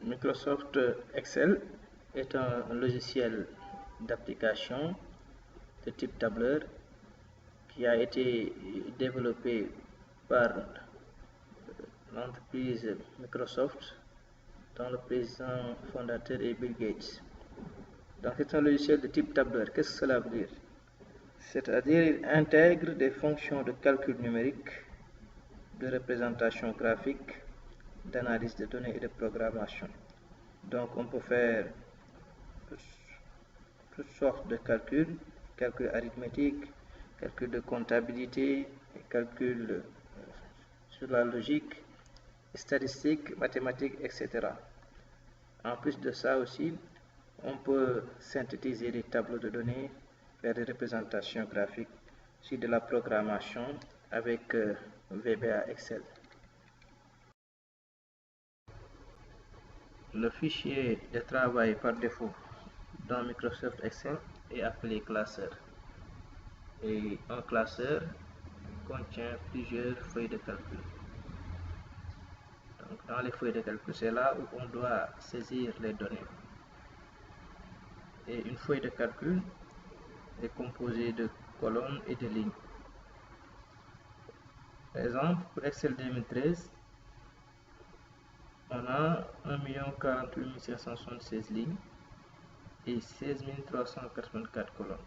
Microsoft Excel est un logiciel d'application de type tableur qui a été développé par l'entreprise Microsoft, dont le président fondateur est Bill Gates. Donc c'est un logiciel de type tableur. Qu'est-ce que cela veut dire? C'est-à-dire il intègre des fonctions de calcul numérique, de représentation graphique, d'analyse de données et de programmation. Donc on peut faire toutes sortes de calculs, calculs arithmétiques, calculs de comptabilité, calculs sur la logique, statistiques, mathématiques, etc. En plus de ça aussi, on peut synthétiser des tableaux de données, faire des représentations graphiques, sur de la programmation avec VBA Excel. Le fichier de travail par défaut dans Microsoft Excel est appelé classeur. Et un classeur contient plusieurs feuilles de calcul. Donc, dans les feuilles de calcul, c'est là où on doit saisir les données. Et une feuille de calcul est composée de colonnes et de lignes. Par exemple, pour Excel 2013, on a 1 048 576 lignes et 16 384 colonnes.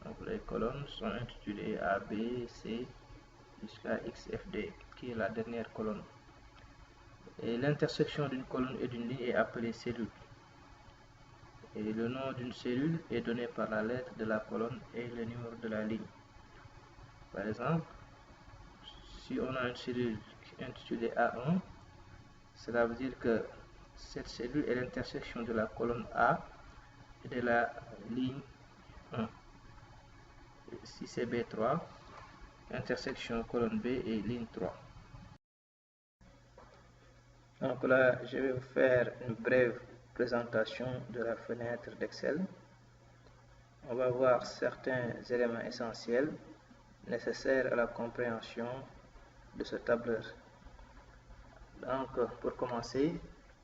Donc les colonnes sont intitulées A, B, C jusqu'à X, F, D, qui est la dernière colonne. Et l'intersection d'une colonne et d'une ligne est appelée cellule. Et le nom d'une cellule est donné par la lettre de la colonne et le numéro de la ligne. Par exemple, si on a une cellule intitulée A1, cela veut dire que cette cellule est l'intersection de la colonne A et de la ligne 1. Si c'est B3, intersection colonne B et ligne 3. Donc là, je vais vous faire une brève présentation de la fenêtre d'Excel. On va voir certains éléments essentiels nécessaires à la compréhension de ce tableur. Donc, pour commencer,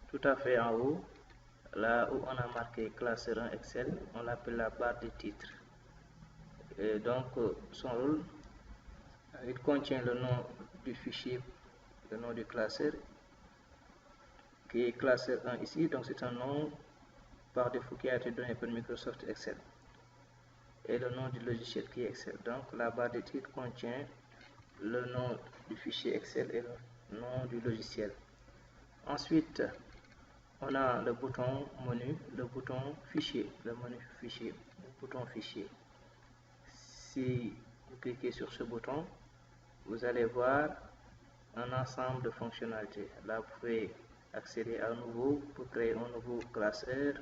tout à fait en haut, là où on a marqué classeur en Excel, on l'appelle la barre des titres. Et donc, son rôle, il contient le nom du fichier, le nom du classeur, qui est classeur 1 ici, donc c'est un nom par défaut qui a été donné par Microsoft Excel. Et le nom du logiciel qui est Excel. Donc, la barre des titres contient le nom du fichier Excel et le nom du logiciel. Ensuite, on a le bouton menu, le bouton fichier, le menu fichier, le bouton fichier. Si vous cliquez sur ce bouton, vous allez voir un ensemble de fonctionnalités. Là, vous pouvez accéder à nouveau pour créer un nouveau classeur,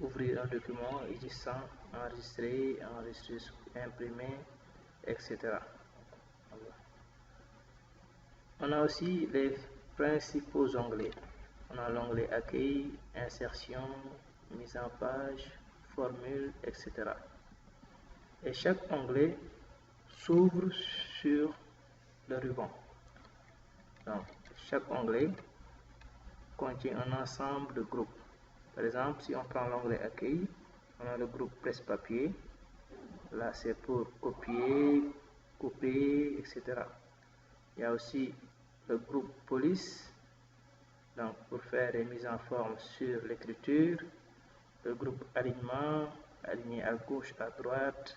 ouvrir un document existant, enregistrer, imprimer, etc. On a aussi les principaux onglets. On a l'onglet accueil, insertion, mise en page, formule, etc. Et chaque onglet s'ouvre sur le ruban. Donc, chaque onglet contient un ensemble de groupes. Par exemple, si on prend l'onglet accueil, on a le groupe presse-papier. Là, c'est pour copier, couper, etc. Il y a aussi le groupe police, donc pour faire des mises en forme sur l'écriture. Le groupe alignement, aligner à gauche, à droite,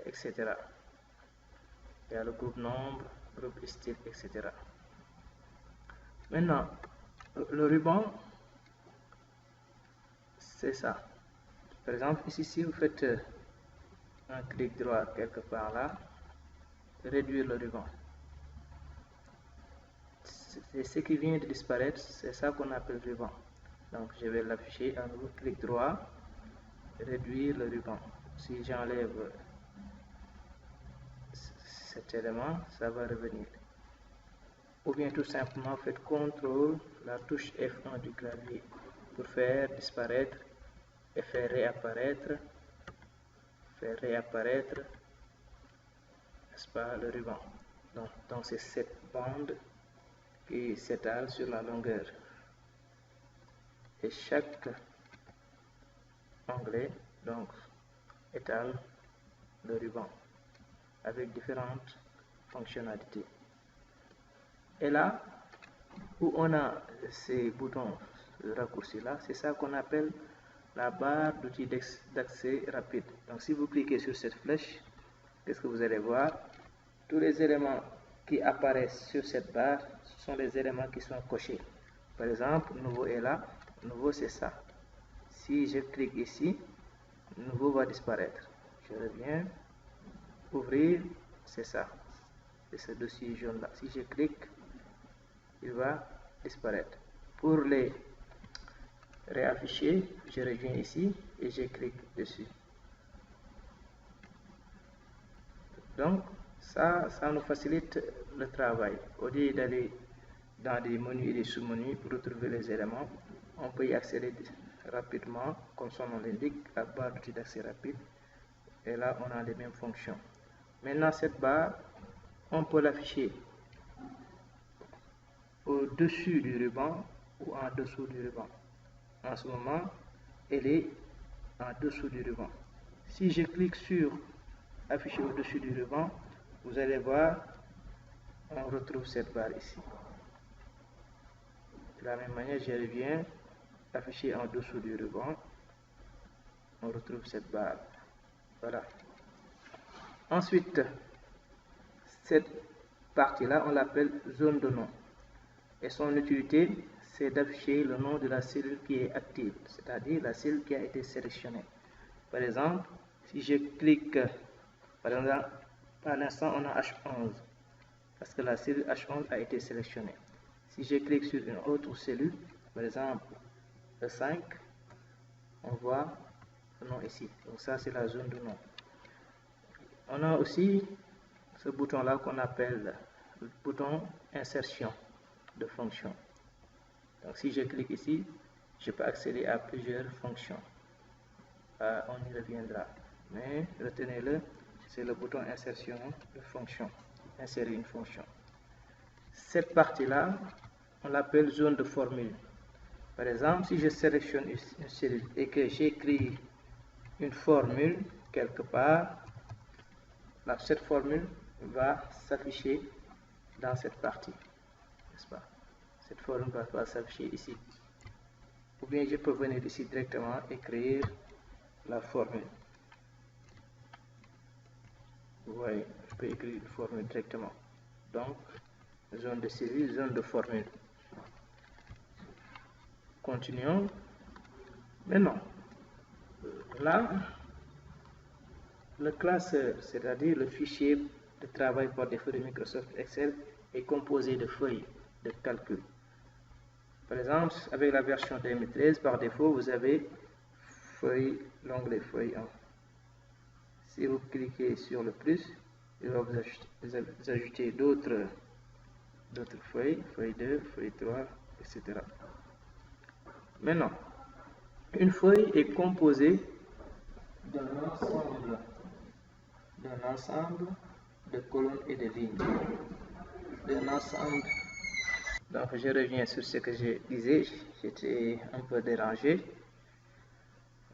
etc. Il y a le groupe nombre, groupe style, etc. Maintenant, le ruban, c'est ça. Par exemple, ici, si vous faites un clic droit quelque part là, réduire le ruban. C'est ce qui vient de disparaître, c'est ça qu'on appelle ruban. Donc, je vais l'afficher à nouveau, clic droit, réduire le ruban. Si j'enlève cet élément, ça va revenir. Ou bien tout simplement faites CTRL, la touche F1 du clavier pour faire disparaître et faire réapparaître, n'est-ce pas, le ruban. Donc c'est cette bande qui s'étale sur la longueur. et chaque onglet donc étale le ruban avec différentes fonctionnalités. Et là où on a ces boutons raccourcis là, c'est ça qu'on appelle la barre d'outils d'accès rapide. Donc si vous cliquez sur cette flèche, qu'est-ce que vous allez voir? Tous les éléments qui apparaissent sur cette barre, ce sont les éléments qui sont cochés. Par exemple, nouveau est là, nouveau c'est ça. Si je clique ici, nouveau va disparaître. Je reviens, ouvrir, c'est ça. C'est ce dossier jaune là. Si je clique, il va disparaître. Pour les réafficher, je reviens ici et je clique dessus. Donc ça nous facilite le travail. Au lieu d'aller dans des menus et des sous-menus pour retrouver les éléments, on peut y accéder rapidement, comme son nom l'indique, la barre d'outils d'accès rapide. Et là, on a les mêmes fonctions. Maintenant, cette barre, on peut l'afficher au-dessus du ruban ou en dessous du ruban. En ce moment, elle est en dessous du ruban. Si je clique sur afficher au-dessus du ruban, vous allez voir, on retrouve cette barre ici. De la même manière, je reviens, afficher en dessous du ruban, on retrouve cette barre. Voilà. Ensuite, cette partie-là, on l'appelle zone de nom. Et son utilité, c'est d'afficher le nom de la cellule qui est active, c'est-à-dire la cellule qui a été sélectionnée. Par exemple, si je clique, par l'instant, on a H11, parce que la cellule H11 a été sélectionnée. Si je clique sur une autre cellule, par exemple, le 5, on voit le nom ici. Donc ça, c'est la zone de nom. On a aussi ce bouton-là qu'on appelle le bouton insertion de fonction. Donc si je clique ici, je peux accéder à plusieurs fonctions. On y reviendra. Mais retenez-le, c'est le bouton insertion de fonction. Insérer une fonction. Cette partie-là, on l'appelle zone de formule. Par exemple, si je sélectionne une cellule et que j'écris une formule quelque part, cette formule va s'afficher dans cette partie, n'est-ce pas? Cette formule va s'afficher ici. Ou bien je peux venir ici directement écrire la formule. Vous voyez, je peux écrire une formule directement. Donc, zone de cellule, zone de formule. Continuons. Maintenant, là, le classeur, c'est-à-dire le fichier de travail par défaut de Microsoft Excel, est composé de feuilles de calcul. Par exemple, avec la version 2013, par défaut, vous avez l'onglet feuille 1. Si vous cliquez sur le plus, il va vous ajouter d'autres feuilles, feuille 2, feuille 3, etc. Maintenant, une feuille est composée d'un ensemble de colonnes et de lignes. D'un ensemble. Donc, je reviens sur ce que je disais, j'étais un peu dérangé.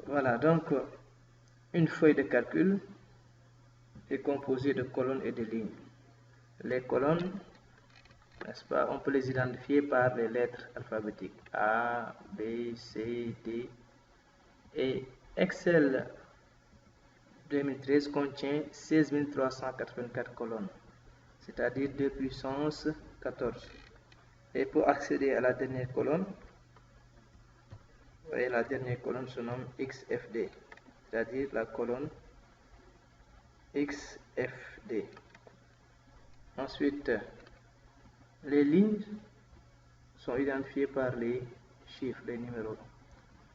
Voilà, donc, une feuille de calcul est composée de colonnes et de lignes. Les colonnes, n'est-ce pas, on peut les identifier par les lettres alphabétiques A, B, C, D. Et Excel 2013 contient 16 384 colonnes, c'est-à-dire 2 puissance 14. Et pour accéder à la dernière colonne, vous voyez, la dernière colonne se nomme XFD, c'est-à-dire la colonne XFD. Ensuite, les lignes sont identifiées par les chiffres, les numéros.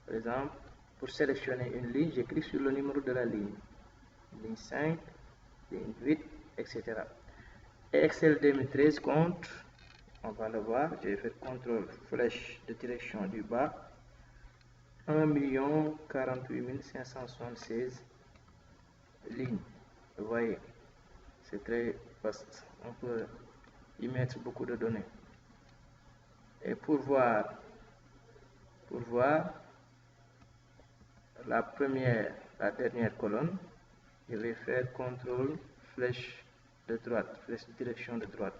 Par exemple, pour sélectionner une ligne, je clique sur le numéro de la ligne. Ligne 5, ligne 8, etc. Et Excel 2013 compte, on va le voir, je vais faire CTRL flèche de direction du bas, 1 48 576 lignes. Vous voyez, c'est très vaste, on peut y mettre beaucoup de données. Et pour voir Pour voir la dernière colonne, je vais faire CTRL flèche de droite, flèche direction de droite.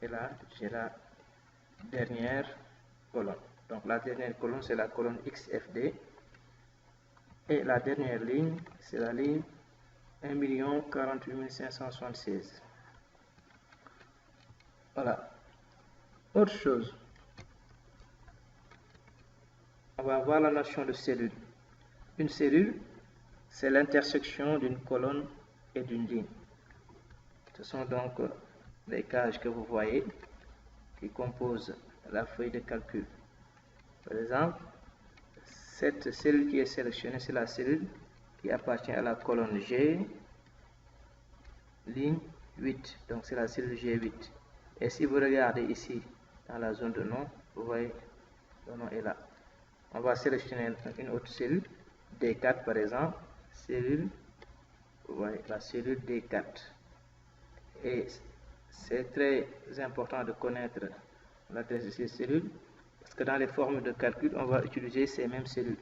Et là, j'ai la dernière colonne. Donc la dernière colonne, c'est la colonne XFD. Et la dernière ligne, c'est la ligne 1 048 576. Voilà. Autre chose, on va voir la notion de cellule. Une cellule, c'est l'intersection d'une colonne et d'une ligne. Ce sont donc les cases que vous voyez qui composent la feuille de calcul. Par exemple, cette cellule qui est sélectionnée, c'est la cellule qui appartient à la colonne G, ligne 8. Donc c'est la cellule G8. Et si vous regardez ici dans la zone de nom, vous voyez le nom est là. On va sélectionner une autre cellule, D4 par exemple, vous voyez la cellule D4. Et c'est très important de connaître l'adresse de ces cellules, parce que dans les formules de calcul, on va utiliser ces mêmes cellules.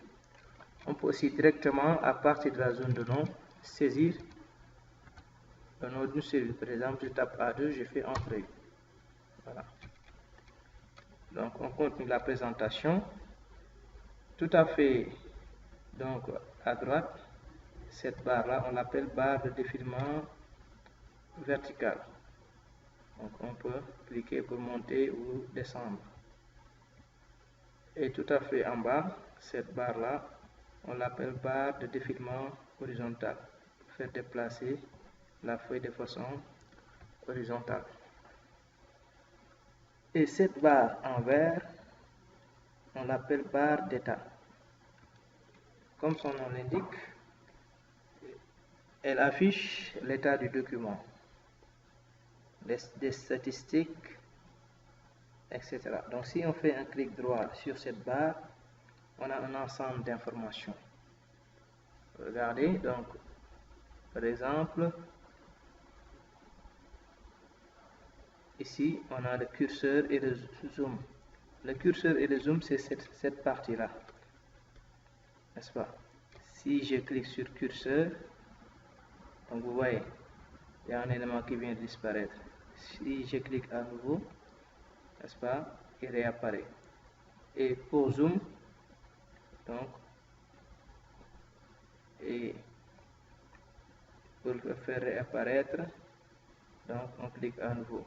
On peut aussi directement, à partir de la zone de nom, saisir le nom d'une cellule. Par exemple, je tape A2, je fais Entrée. Voilà. Donc, on continue la présentation. Tout à fait, donc, à droite, cette barre-là, on l'appelle barre de défilement verticale. Donc, on peut cliquer pour monter ou descendre. Et tout à fait en bas, cette barre-là, on l'appelle barre de défilement horizontale. Pour faire déplacer la feuille de façon horizontale. Et cette barre en vert, on l'appelle barre d'état. Comme son nom l'indique, elle affiche l'état du document, des statistiques, etc. Donc si on fait un clic droit sur cette barre, on a un ensemble d'informations. Regardez, donc, par exemple, ici, on a le curseur et le zoom. Le curseur et le zoom, c'est cette partie-là, n'est-ce pas? Si je clique sur curseur, donc vous voyez, il y a un élément qui vient de disparaître. Si je clique à nouveau, n'est-ce pas, il réapparaît. Et pour zoom, donc, et pour le faire réapparaître, donc on clique à nouveau.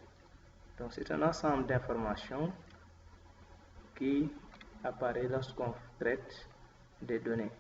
Donc c'est un ensemble d'informations qui apparaît lorsqu'on traite des données.